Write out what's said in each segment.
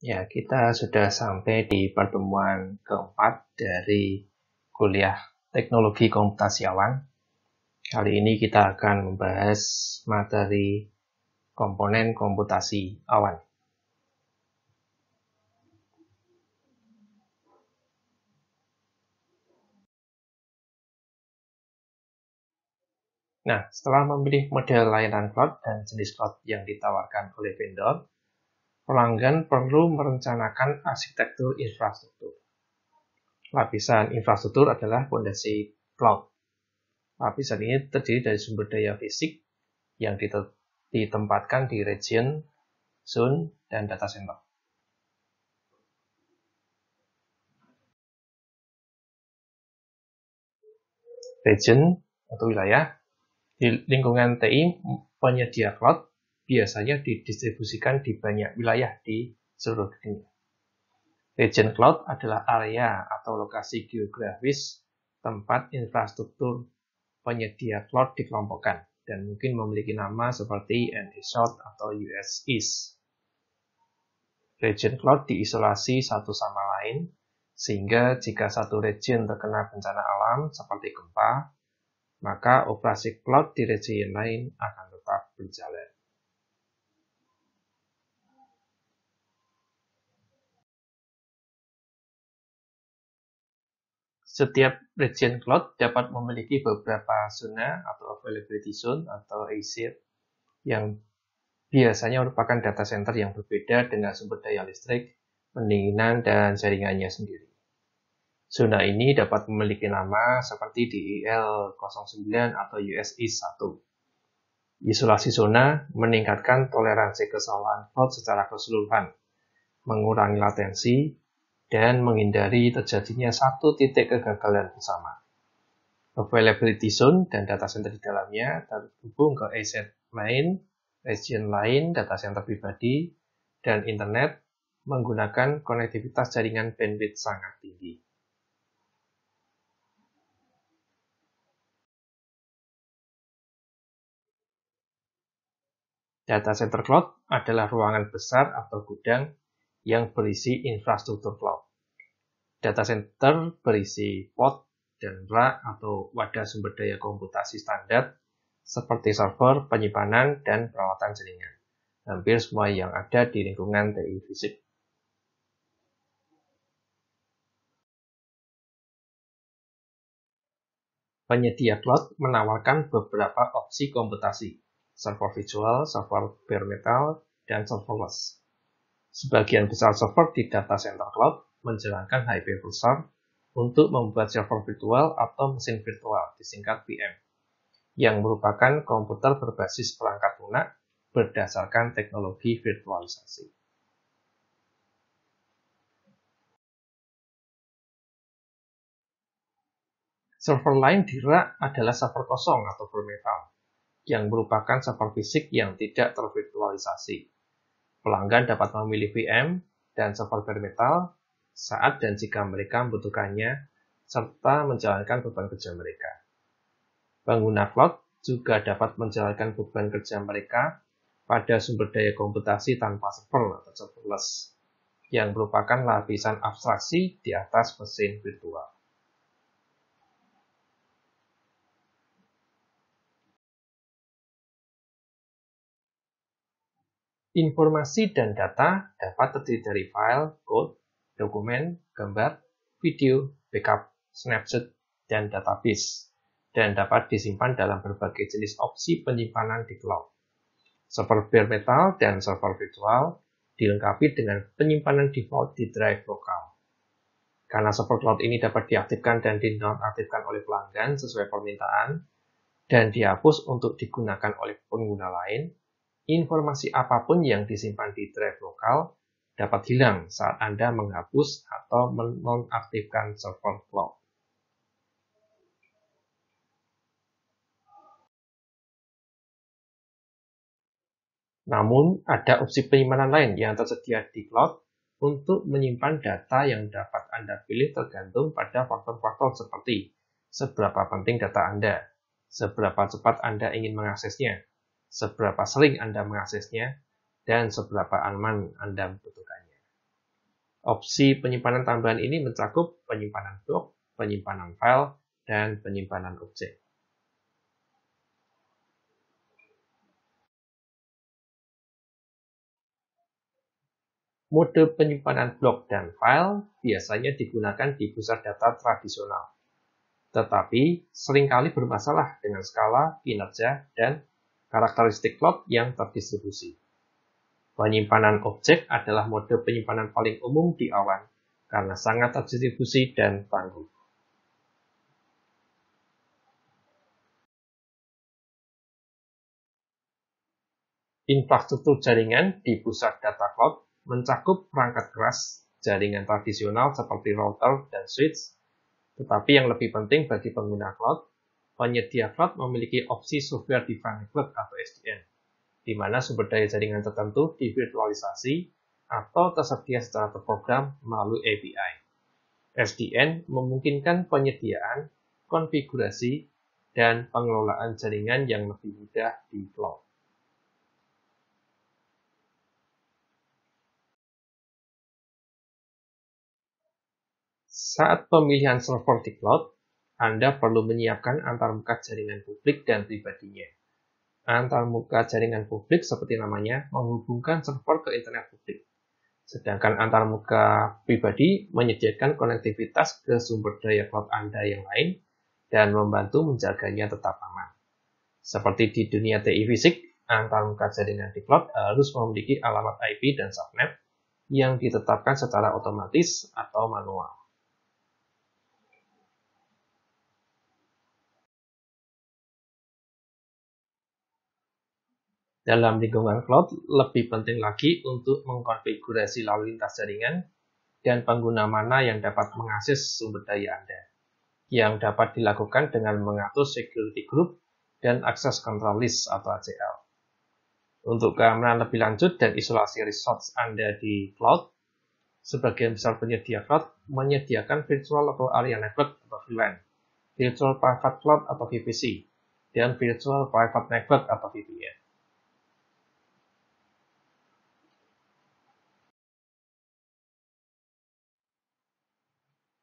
Ya, kita sudah sampai di pertemuan keempat dari kuliah Teknologi Komputasi Awan. Kali ini kita akan membahas materi komponen komputasi awan. Nah, setelah memilih model layanan cloud dan jenis cloud yang ditawarkan oleh vendor, pelanggan perlu merencanakan arsitektur infrastruktur. Lapisan infrastruktur adalah fondasi cloud. Lapisan ini terdiri dari sumber daya fisik yang ditempatkan di region, zone, dan data center. Region atau wilayah di lingkungan TI penyedia cloud biasanya didistribusikan di banyak wilayah di seluruh dunia. Region cloud adalah area atau lokasi geografis tempat infrastruktur penyedia cloud dikelompokkan dan mungkin memiliki nama seperti NS South atau US East. Region cloud diisolasi satu sama lain, sehingga jika satu region terkena bencana alam seperti gempa, maka operasi cloud di region lain akan tetap berjalan. Setiap region cloud dapat memiliki beberapa zona atau availability zone atau AZIR yang biasanya merupakan data center yang berbeda dengan sumber daya listrik, pendinginan, dan jaringannya sendiri. Zona ini dapat memiliki nama seperti DEL09 atau US East 1. Isolasi zona meningkatkan toleransi kesalahan cloud secara keseluruhan, mengurangi latensi, dan menghindari terjadinya satu titik kegagalan bersama. Availability zone dan data center di dalamnya terhubung ke AZ lain, region lain, data center pribadi, dan internet menggunakan konektivitas jaringan bandwidth sangat tinggi. Data center cloud adalah ruangan besar atau gudang yang berisi infrastruktur cloud. Data center berisi pod dan rack atau wadah sumber daya komputasi standar seperti server, penyimpanan, dan perawatan jaringan. Hampir semua yang ada di lingkungan TI fisik. Penyedia cloud menawarkan beberapa opsi komputasi, server virtual, server bare metal, dan serverless. Sebagian besar server di data center cloud menjalankan hypervisor untuk membuat server virtual atau mesin virtual, disingkat VM, yang merupakan komputer berbasis perangkat lunak berdasarkan teknologi virtualisasi. Server lain di rack adalah server kosong atau bare metal, yang merupakan server fisik yang tidak tervirtualisasi. Pelanggan dapat memilih VM dan server bare metal saat dan jika mereka membutuhkannya, serta menjalankan beban kerja mereka. Pengguna cloud juga dapat menjalankan beban kerja mereka pada sumber daya komputasi tanpa server atau serverless, yang merupakan lapisan abstraksi di atas mesin virtual. Informasi dan data dapat terdiri dari file, code, dokumen, gambar, video, backup, snapshot, dan database, dan dapat disimpan dalam berbagai jenis opsi penyimpanan di cloud. Server bare metal dan server virtual dilengkapi dengan penyimpanan default di drive lokal. Karena server cloud ini dapat diaktifkan dan dinonaktifkan oleh pelanggan sesuai permintaan, dan dihapus untuk digunakan oleh pengguna lain, informasi apapun yang disimpan di drive lokal dapat hilang saat Anda menghapus atau menonaktifkan server cloud. Namun, ada opsi penyimpanan lain yang tersedia di cloud untuk menyimpan data yang dapat Anda pilih tergantung pada faktor-faktor seperti seberapa penting data Anda, seberapa cepat Anda ingin mengaksesnya, seberapa sering Anda mengaksesnya, dan seberapa aman Anda membutuhkannya. Opsi penyimpanan tambahan ini mencakup penyimpanan blok, penyimpanan file, dan penyimpanan objek. Mode penyimpanan blok dan file biasanya digunakan di pusat data tradisional, tetapi seringkali bermasalah dengan skala, kinerja, dan karakteristik cloud yang terdistribusi. Penyimpanan objek adalah mode penyimpanan paling umum di awan, karena sangat terdistribusi dan tangguh. Infrastruktur jaringan di pusat data cloud mencakup perangkat keras jaringan tradisional seperti router dan switch, tetapi yang lebih penting bagi pengguna cloud, penyedia cloud memiliki opsi Software Defined Network atau SDN, di mana sumber daya jaringan tertentu divirtualisasi atau tersedia secara terprogram melalui API. SDN memungkinkan penyediaan, konfigurasi, dan pengelolaan jaringan yang lebih mudah di cloud. Saat pemilihan server di cloud, Anda perlu menyiapkan antarmuka jaringan publik dan pribadinya. Antarmuka jaringan publik seperti namanya menghubungkan server ke internet publik. Sedangkan antarmuka pribadi menyediakan konektivitas ke sumber daya cloud Anda yang lain dan membantu menjaganya tetap aman. Seperti di dunia TI fisik, antarmuka jaringan di cloud harus memiliki alamat IP dan subnet yang ditetapkan secara otomatis atau manual. Dalam lingkungan cloud, lebih penting lagi untuk mengkonfigurasi lalu lintas jaringan dan pengguna mana yang dapat mengakses sumber daya Anda, yang dapat dilakukan dengan mengatur security group dan access control list atau ACL. Untuk keamanan lebih lanjut dan isolasi resource Anda di cloud, sebagian besar penyedia cloud menyediakan Virtual Local Area Network atau VLAN, Virtual Private Cloud atau VPC, dan Virtual Private Network atau VPN.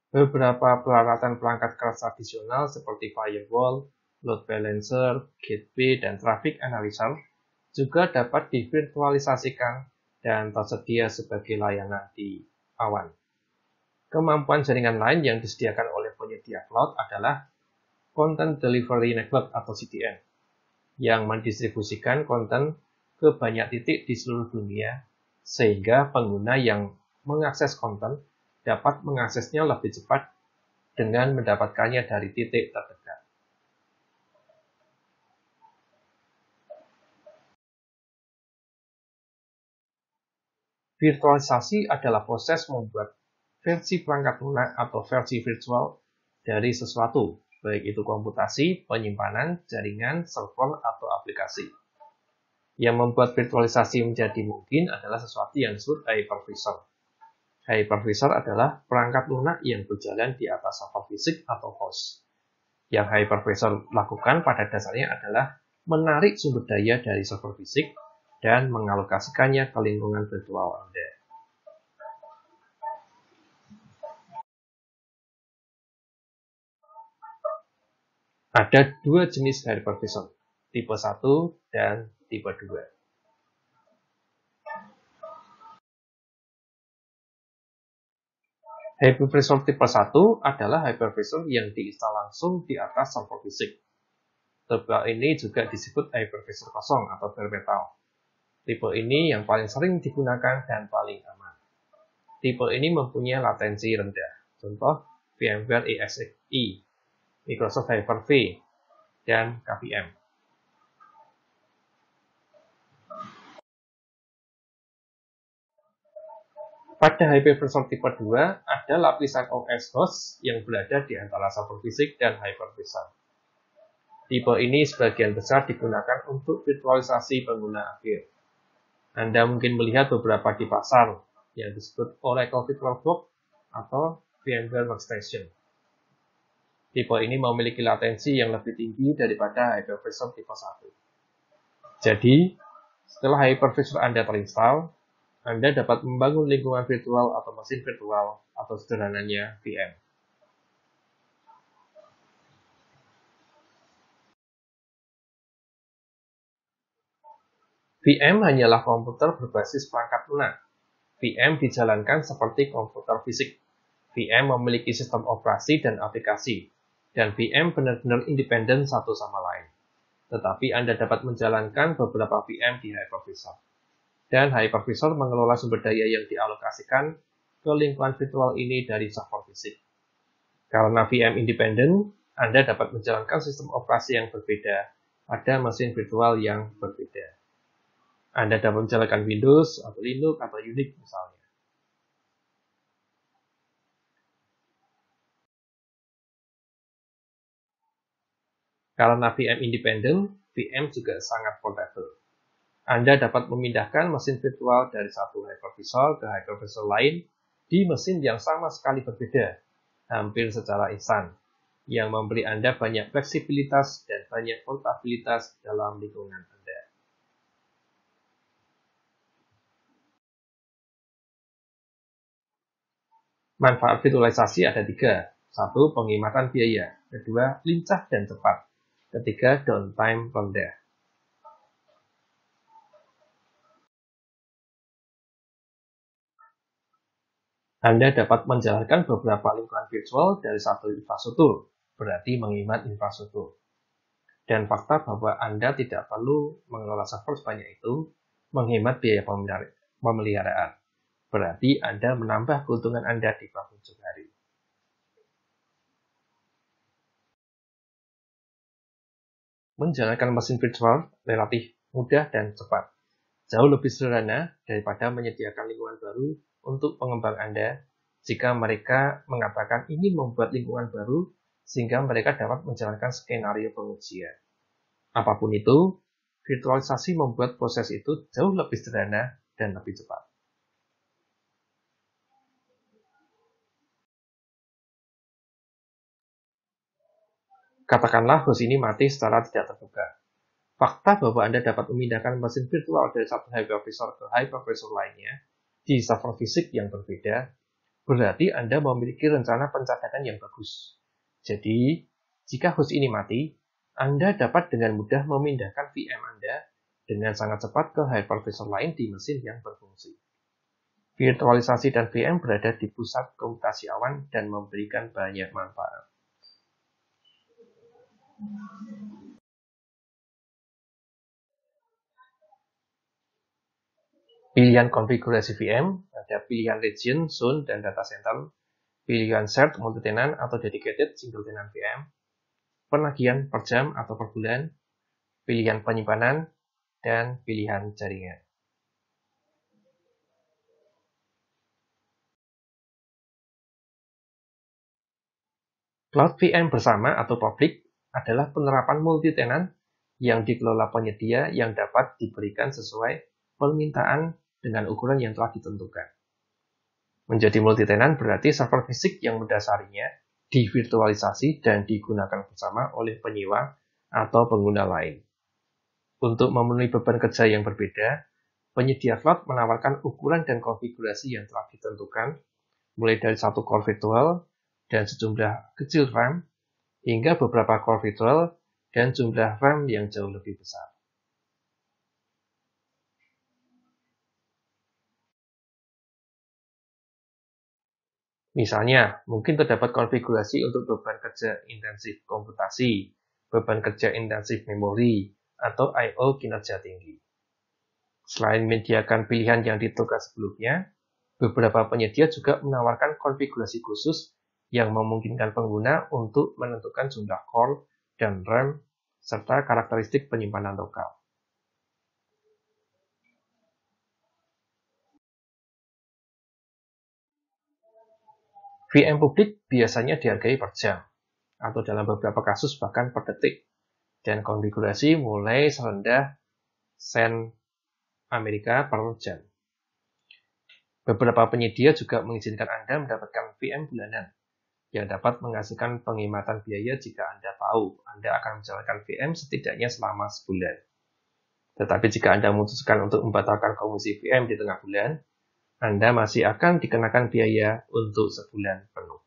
Beberapa peralatan perangkat keras tradisional seperti firewall, load balancer, gateway, dan traffic analyzer juga dapat divirtualisasikan dan tersedia sebagai layanan di awan. Kemampuan jaringan lain yang disediakan oleh penyedia cloud adalah Content Delivery Network atau CDN, yang mendistribusikan konten ke banyak titik di seluruh dunia, sehingga pengguna yang mengakses konten dapat mengaksesnya lebih cepat dengan mendapatkannya dari titik terdekat. Virtualisasi adalah proses membuat versi perangkat lunak atau versi virtual dari sesuatu, baik itu komputasi, penyimpanan, jaringan, server, atau aplikasi. Yang membuat virtualisasi menjadi mungkin adalah sesuatu yang disebut hypervisor. Hypervisor adalah perangkat lunak yang berjalan di atas server fisik atau host. Yang hypervisor lakukan pada dasarnya adalah menarik sumber daya dari server fisik dan mengalokasikannya ke lingkungan virtual Anda. Ada dua jenis hypervisor, tipe 1 dan tipe 2. Hypervisor tipe 1 adalah hypervisor yang diinstal langsung di atas server fisik. Tipe ini juga disebut hypervisor kosong atau bare metal. Tipe ini yang paling sering digunakan dan paling aman. Tipe ini mempunyai latensi rendah. Contoh VMware ESXi, Microsoft Hyper-V, dan KVM. Pada hypervisor tipe 2, ada lapisan OS host yang berada di antara server fisik dan hypervisor. Tipe ini sebagian besar digunakan untuk virtualisasi pengguna akhir. Anda mungkin melihat beberapa di pasar yang disebut Oracle VirtualBox atau VMware Workstation. Tipe ini memiliki latensi yang lebih tinggi daripada hypervisor tipe 1. Jadi, setelah hypervisor Anda terinstall, Anda dapat membangun lingkungan virtual atau mesin virtual atau sederhananya VM. VM hanyalah komputer berbasis perangkat lunak. VM dijalankan seperti komputer fisik. VM memiliki sistem operasi dan aplikasi, dan VM benar-benar independen satu sama lain. Tetapi Anda dapat menjalankan beberapa VM di hypervisor. Dan hypervisor mengelola sumber daya yang dialokasikan ke lingkungan virtual ini dari server fisik. Karena VM independen, Anda dapat menjalankan sistem operasi yang berbeda pada mesin virtual yang berbeda. Anda dapat menjalankan Windows atau Linux atau Unix misalnya. Karena VM independen, VM juga sangat portable. Anda dapat memindahkan mesin virtual dari satu hypervisor ke hypervisor lain di mesin yang sama sekali berbeda, hampir secara instan, yang memberi Anda banyak fleksibilitas dan banyak portabilitas dalam lingkungan Anda. Manfaat virtualisasi ada 3. 1. Penghematan biaya. 2. Lincah dan cepat. 3. Downtime rendah. Anda dapat menjalankan beberapa lingkungan virtual dari satu infrastruktur, berarti menghemat infrastruktur. Dan fakta bahwa Anda tidak perlu mengelola server sebanyak itu menghemat biaya pemeliharaan. Berarti Anda menambah keuntungan Anda di penghujung hari. Menjalankan mesin virtual relatif mudah dan cepat. Jauh lebih sederhana daripada menyediakan lingkungan baru untuk pengembang Anda jika mereka mengatakan ingin membuat lingkungan baru sehingga mereka dapat menjalankan skenario pengujian. Apapun itu, virtualisasi membuat proses itu jauh lebih sederhana dan lebih cepat. Katakanlah host ini mati secara tidak terduga. Fakta bahwa Anda dapat memindahkan mesin virtual dari satu hypervisor ke hypervisor lainnya di server fisik yang berbeda, berarti Anda memiliki rencana pencatatan yang bagus. Jadi, jika host ini mati, Anda dapat dengan mudah memindahkan VM Anda dengan sangat cepat ke hypervisor lain di mesin yang berfungsi. Virtualisasi dan VM berada di pusat komputasi awan dan memberikan banyak manfaat. Pilihan konfigurasi VM, ada pilihan region, zone, dan data center, pilihan shared multi-tenant atau dedicated single tenant VM, penagihan per jam atau per bulan, pilihan penyimpanan, dan pilihan jaringan. Cloud VM bersama atau public adalah penerapan multi-tenant yang dikelola penyedia yang dapat diberikan sesuai permintaan dengan ukuran yang telah ditentukan. Menjadi multi-tenant berarti server fisik yang mendasarinya divirtualisasi dan digunakan bersama oleh penyewa atau pengguna lain. Untuk memenuhi beban kerja yang berbeda, penyedia cloud menawarkan ukuran dan konfigurasi yang telah ditentukan, mulai dari satu core virtual dan sejumlah kecil RAM, hingga beberapa core virtual dan jumlah RAM yang jauh lebih besar. Misalnya, mungkin terdapat konfigurasi untuk beban kerja intensif komputasi, beban kerja intensif memori, atau I/O kinerja tinggi. Selain menyediakan pilihan yang ditentukan sebelumnya, beberapa penyedia juga menawarkan konfigurasi khusus yang memungkinkan pengguna untuk menentukan jumlah core dan RAM serta karakteristik penyimpanan lokal. VM publik biasanya dihargai per jam, atau dalam beberapa kasus bahkan per detik, dan konfigurasi mulai serendah sen Amerika per jam. Beberapa penyedia juga mengizinkan Anda mendapatkan VM bulanan, yang dapat menghasilkan penghematan biaya jika Anda tahu Anda akan menjalankan VM setidaknya selama sebulan. Tetapi jika Anda memutuskan untuk membatalkan komisi VM di tengah bulan, Anda masih akan dikenakan biaya untuk sebulan penuh.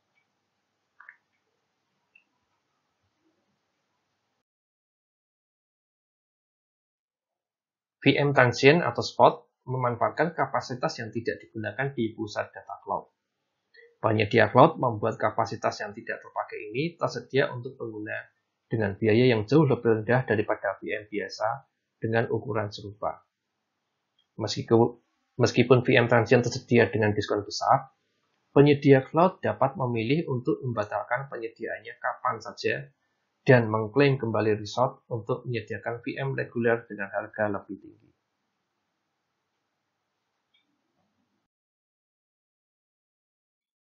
VM transient atau spot memanfaatkan kapasitas yang tidak digunakan di pusat data cloud. Penyedia cloud membuat kapasitas yang tidak terpakai ini tersedia untuk pengguna dengan biaya yang jauh lebih rendah daripada VM biasa dengan ukuran serupa. Meskipun VM transient tersedia dengan diskon besar, penyedia cloud dapat memilih untuk membatalkan penyediaannya kapan saja dan mengklaim kembali resource untuk menyediakan VM reguler dengan harga lebih tinggi.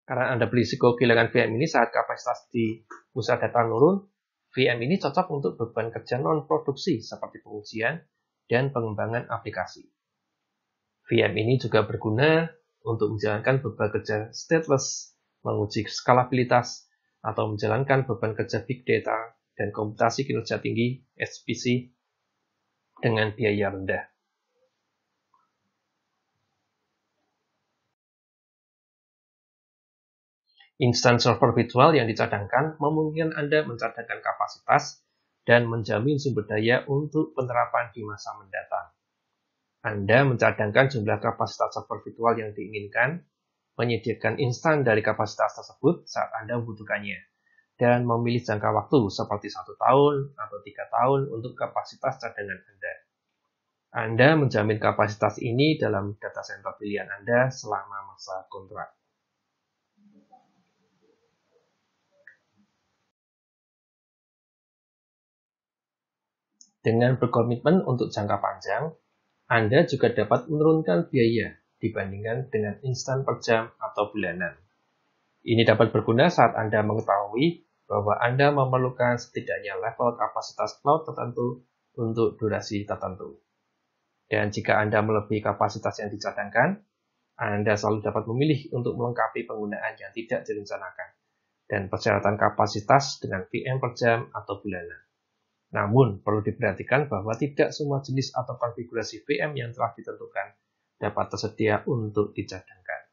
Karena Anda berisiko kehilangan VM ini saat kapasitas di pusat data menurun, VM ini cocok untuk beban kerja non-produksi seperti pengujian dan pengembangan aplikasi. VM ini juga berguna untuk menjalankan beban kerja stateless, menguji skalabilitas, atau menjalankan beban kerja big data dan komputasi kinerja tinggi (HPC) dengan biaya rendah. Instan server virtual yang dicadangkan memungkinkan Anda mencadangkan kapasitas dan menjamin sumber daya untuk penerapan di masa mendatang. Anda mencadangkan jumlah kapasitas server virtual yang diinginkan, menyediakan instan dari kapasitas tersebut saat Anda membutuhkannya, dan memilih jangka waktu seperti 1 tahun atau 3 tahun untuk kapasitas cadangan Anda. Anda menjamin kapasitas ini dalam data center pilihan Anda selama masa kontrak. Dengan berkomitmen untuk jangka panjang, Anda juga dapat menurunkan biaya dibandingkan dengan instan per jam atau bulanan. Ini dapat berguna saat Anda mengetahui bahwa Anda memerlukan setidaknya level kapasitas cloud tertentu untuk durasi tertentu. Dan jika Anda melebihi kapasitas yang dicadangkan, Anda selalu dapat memilih untuk melengkapi penggunaan yang tidak direncanakan dan persyaratan kapasitas dengan VM per jam atau bulanan. Namun, perlu diperhatikan bahwa tidak semua jenis atau konfigurasi VM yang telah ditentukan dapat tersedia untuk dicadangkan.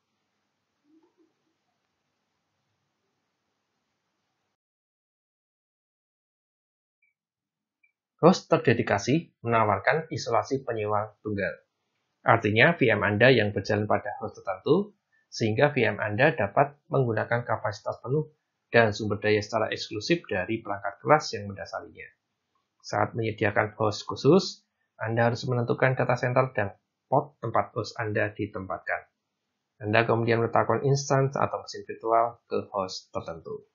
Host terdedikasi menawarkan isolasi penyewa tunggal. Artinya, VM Anda yang berjalan pada host tertentu, sehingga VM Anda dapat menggunakan kapasitas penuh dan sumber daya secara eksklusif dari perangkat keras yang mendasarinya. Saat menyediakan host khusus, Anda harus menentukan data center dan port tempat host Anda ditempatkan. Anda kemudian meletakkan instance atau mesin virtual ke host tertentu.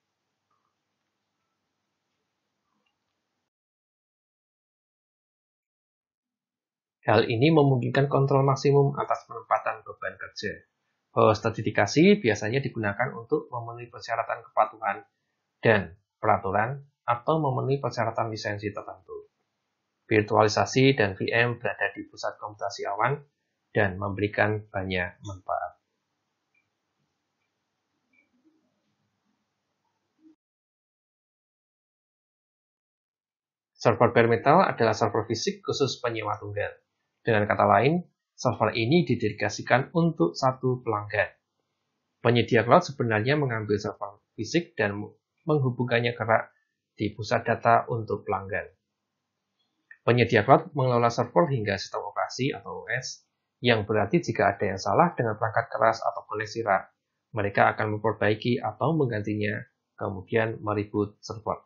Hal ini memungkinkan kontrol maksimum atas penempatan beban kerja. Host terdedikasi biasanya digunakan untuk memenuhi persyaratan kepatuhan dan peraturan atau memenuhi persyaratan lisensi tertentu. Virtualisasi dan VM berada di pusat komputasi awan dan memberikan banyak manfaat. Server bare metal adalah server fisik khusus penyewa tunggal. Dengan kata lain, server ini didedikasikan untuk satu pelanggan. Penyedia cloud sebenarnya mengambil server fisik dan menghubungkannya ke rak di pusat data untuk pelanggan. Penyedia cloud mengelola server hingga sistem operasi atau OS, yang berarti jika ada yang salah dengan perangkat keras atau koneksi rak, mereka akan memperbaiki atau menggantinya, kemudian mereboot server.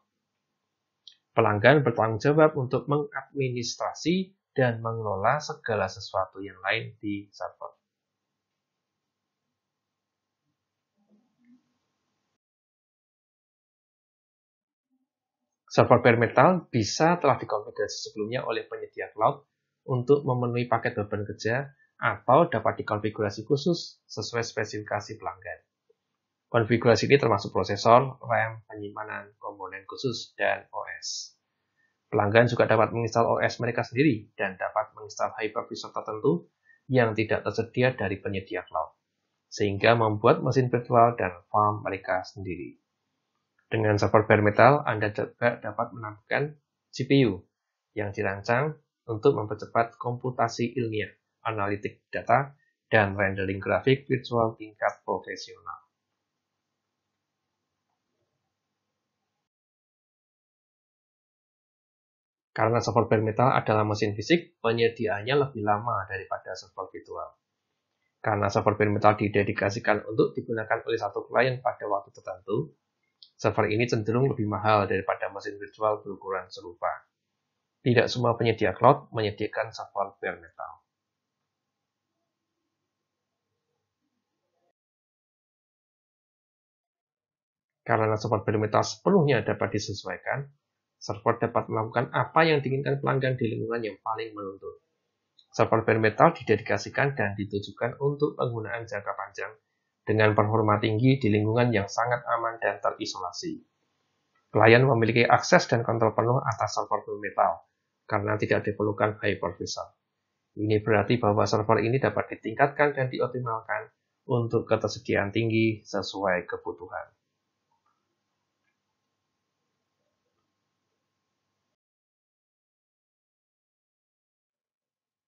Pelanggan bertanggung jawab untuk mengadministrasi dan mengelola segala sesuatu yang lain di server. Server bare metal bisa telah dikonfigurasi sebelumnya oleh penyedia cloud untuk memenuhi paket beban kerja atau dapat dikonfigurasi khusus sesuai spesifikasi pelanggan. Konfigurasi ini termasuk prosesor, RAM, penyimpanan, komponen khusus, dan OS. Pelanggan juga dapat menginstal OS mereka sendiri dan dapat menginstal hypervisor tertentu yang tidak tersedia dari penyedia cloud, sehingga membuat mesin virtual dan farm mereka sendiri. Dengan server bare metal, Anda juga dapat menambahkan GPU yang dirancang untuk mempercepat komputasi ilmiah, analitik data, dan rendering grafik virtual tingkat profesional. Karena server bare metal adalah mesin fisik, penyediaannya lebih lama daripada server virtual. Karena server bare metal didedikasikan untuk digunakan oleh satu klien pada waktu tertentu, server ini cenderung lebih mahal daripada mesin virtual berukuran serupa. Tidak semua penyedia cloud menyediakan server bare metal. Karena server bare metal sepenuhnya dapat disesuaikan, server dapat melakukan apa yang diinginkan pelanggan di lingkungan yang paling menuntut. Server bare metal didedikasikan dan ditujukan untuk penggunaan jangka panjang dengan performa tinggi di lingkungan yang sangat aman dan terisolasi. Klien memiliki akses dan kontrol penuh atas server bare metal karena tidak diperlukan hypervisor. Ini berarti bahwa server ini dapat ditingkatkan dan dioptimalkan untuk ketersediaan tinggi sesuai kebutuhan.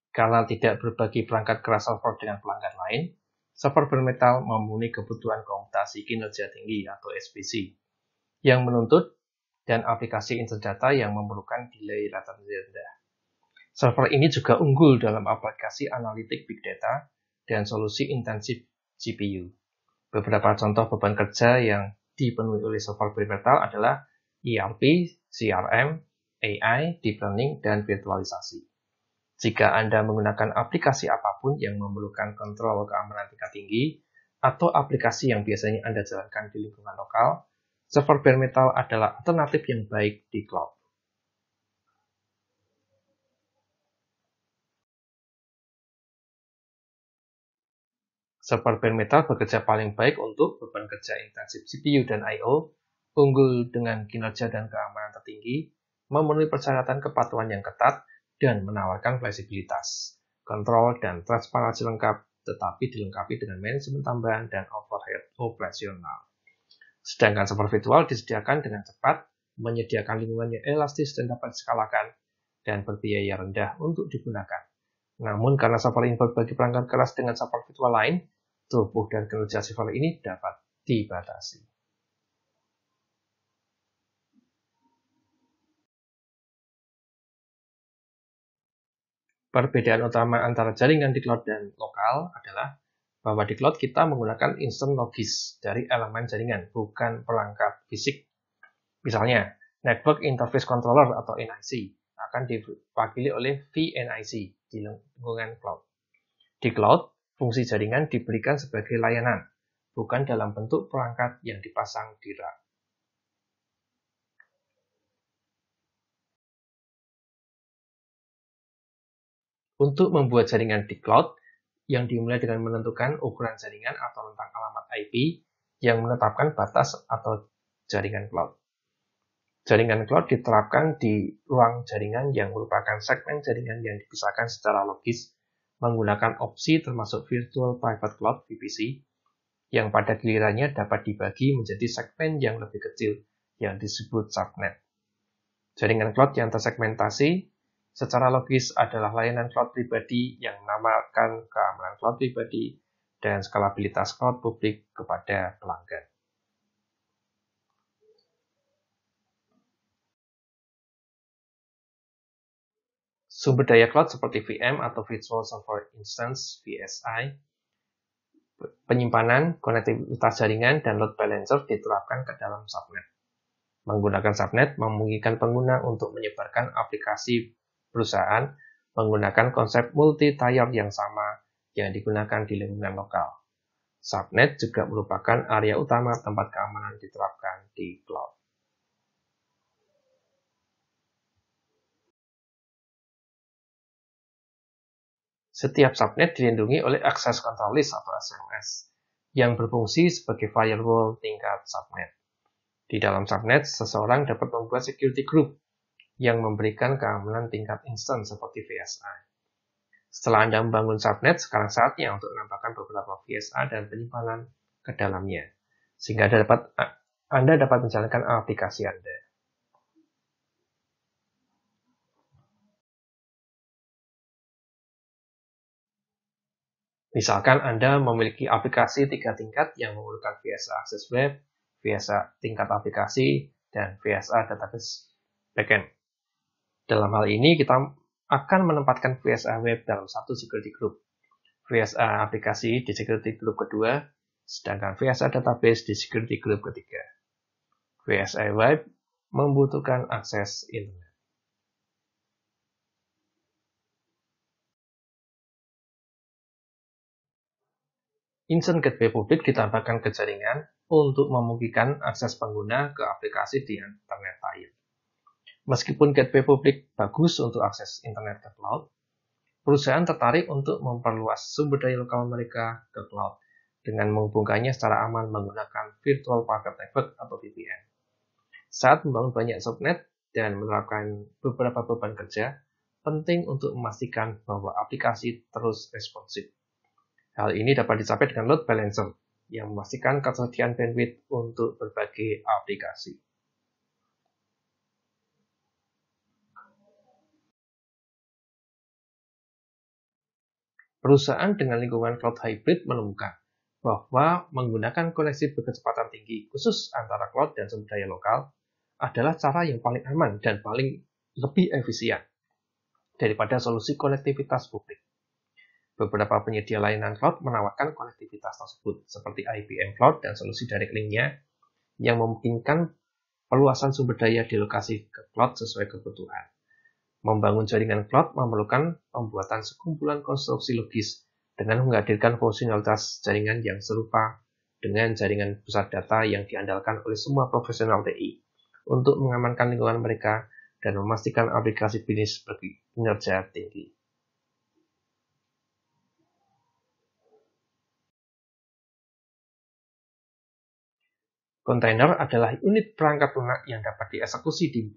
Karena tidak berbagi perangkat keras server dengan pelanggan lain, server bare metal memenuhi kebutuhan komputasi kinerja tinggi atau SPC yang menuntut dan aplikasi instant data yang memerlukan delay latency rendah. Server ini juga unggul dalam aplikasi analitik big data dan solusi intensif GPU. Beberapa contoh beban kerja yang dipenuhi oleh server bare metal adalah ERP, CRM, AI, deep learning, dan virtualisasi. Jika Anda menggunakan aplikasi apapun yang memerlukan kontrol keamanan tingkat tinggi, atau aplikasi yang biasanya Anda jalankan di lingkungan lokal, server bare metal adalah alternatif yang baik di cloud. Server bare metal bekerja paling baik untuk beban kerja intensif CPU dan I/O, unggul dengan kinerja dan keamanan tertinggi, memenuhi persyaratan kepatuhan yang ketat, dan menawarkan fleksibilitas, kontrol, dan transparansi lengkap, tetapi dilengkapi dengan manajemen tambahan dan overhead operasional. Sedangkan server virtual disediakan dengan cepat, menyediakan lingkungan yang elastis dan dapat diskalakan, dan berbiaya rendah untuk digunakan. Namun karena server ini berbagi perangkat keras dengan server virtual lain, tubuh dan kinerja server ini dapat dibatasi. Perbedaan utama antara jaringan di cloud dan lokal adalah bahwa di cloud kita menggunakan instant logis dari elemen jaringan, bukan perangkat fisik. Misalnya, Network Interface Controller atau NIC akan diwakili oleh vNIC di lingkungan cloud. Di cloud, fungsi jaringan diberikan sebagai layanan, bukan dalam bentuk perangkat yang dipasang di rak. Untuk membuat jaringan di cloud, yang dimulai dengan menentukan ukuran jaringan atau rentang alamat IP yang menetapkan batas atau jaringan cloud. Jaringan cloud diterapkan di ruang jaringan yang merupakan segmen jaringan yang dipisahkan secara logis menggunakan opsi termasuk Virtual Private Cloud (VPC) yang pada gilirannya dapat dibagi menjadi segmen yang lebih kecil yang disebut subnet. Jaringan cloud yang tersegmentasi secara logis adalah layanan cloud pribadi yang menamakan keamanan cloud pribadi dan skalabilitas cloud publik kepada pelanggan. Sumber daya cloud seperti VM atau Virtual Server Instance (VSI), penyimpanan, konektivitas jaringan, dan load balancer diterapkan ke dalam subnet. Menggunakan subnet memungkinkan pengguna untuk menyebarkan aplikasi perusahaan menggunakan konsep multi-tier yang sama yang digunakan di lingkungan lokal. Subnet juga merupakan area utama tempat keamanan diterapkan di cloud. Setiap subnet dilindungi oleh Access Control List atau ACLS yang berfungsi sebagai firewall tingkat subnet. Di dalam subnet, seseorang dapat membuat security group yang memberikan keamanan tingkat instan seperti VSI. Setelah Anda membangun subnet, sekarang saatnya untuk menambahkan beberapa VSI dan penyimpanan ke dalamnya, sehingga Anda dapat menjalankan aplikasi Anda. Misalkan Anda memiliki aplikasi 3 tingkat yang memerlukan VSA Access Web, VSA tingkat aplikasi, dan VSA Database Backend. Dalam hal ini, kita akan menempatkan VSA Web dalam satu security group, VSA aplikasi di security group kedua, sedangkan VSA Database di security group ketiga. VSA Web membutuhkan akses internet. Instance Gateway publik ditambahkan ke jaringan untuk memungkinkan akses pengguna ke aplikasi di internet lain. Meskipun gateway publik bagus untuk akses internet ke cloud, perusahaan tertarik untuk memperluas sumber daya lokal mereka ke cloud dengan menghubungkannya secara aman menggunakan Virtual Private Network atau VPN. Saat membangun banyak subnet dan menerapkan beberapa beban kerja, penting untuk memastikan bahwa aplikasi terus responsif. Hal ini dapat dicapai dengan load balancer yang memastikan ketersediaan bandwidth untuk berbagai aplikasi. Perusahaan dengan lingkungan cloud hybrid menemukan bahwa menggunakan koneksi berkecepatan tinggi khusus antara cloud dan sumber daya lokal adalah cara yang paling aman dan paling lebih efisien daripada solusi konektivitas publik. Beberapa penyedia layanan cloud menawarkan konektivitas tersebut, seperti IBM Cloud dan solusi direct link-nya, yang memungkinkan perluasan sumber daya di lokasi ke cloud sesuai kebutuhan. Membangun jaringan cloud memerlukan pembuatan sekumpulan konstruksi logis dengan menghadirkan fungsionalitas jaringan yang serupa dengan jaringan pusat data yang diandalkan oleh semua profesional TI untuk mengamankan lingkungan mereka dan memastikan aplikasi bisnis berkinerja tinggi. Kontainer adalah unit perangkat lunak yang dapat dieksekusi di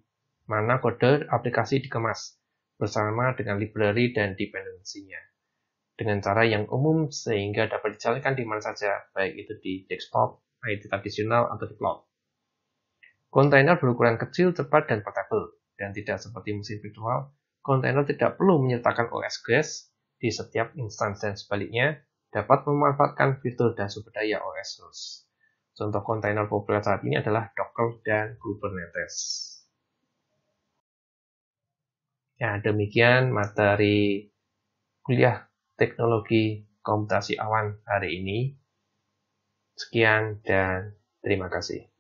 mana kode aplikasi dikemas bersama dengan library dan dependensinya dengan cara yang umum sehingga dapat dijalankan di mana saja, baik itu di desktop, IT tradisional, atau di cloud. Kontainer berukuran kecil, cepat, dan portable, dan tidak seperti mesin virtual. Kontainer tidak perlu menyertakan OS guest di setiap instansi dan sebaliknya dapat memanfaatkan fitur dan sumber daya OS host. Contoh kontainer populer saat ini adalah Docker dan Kubernetes. Ya, demikian materi kuliah teknologi komputasi awan hari ini. Sekian dan terima kasih.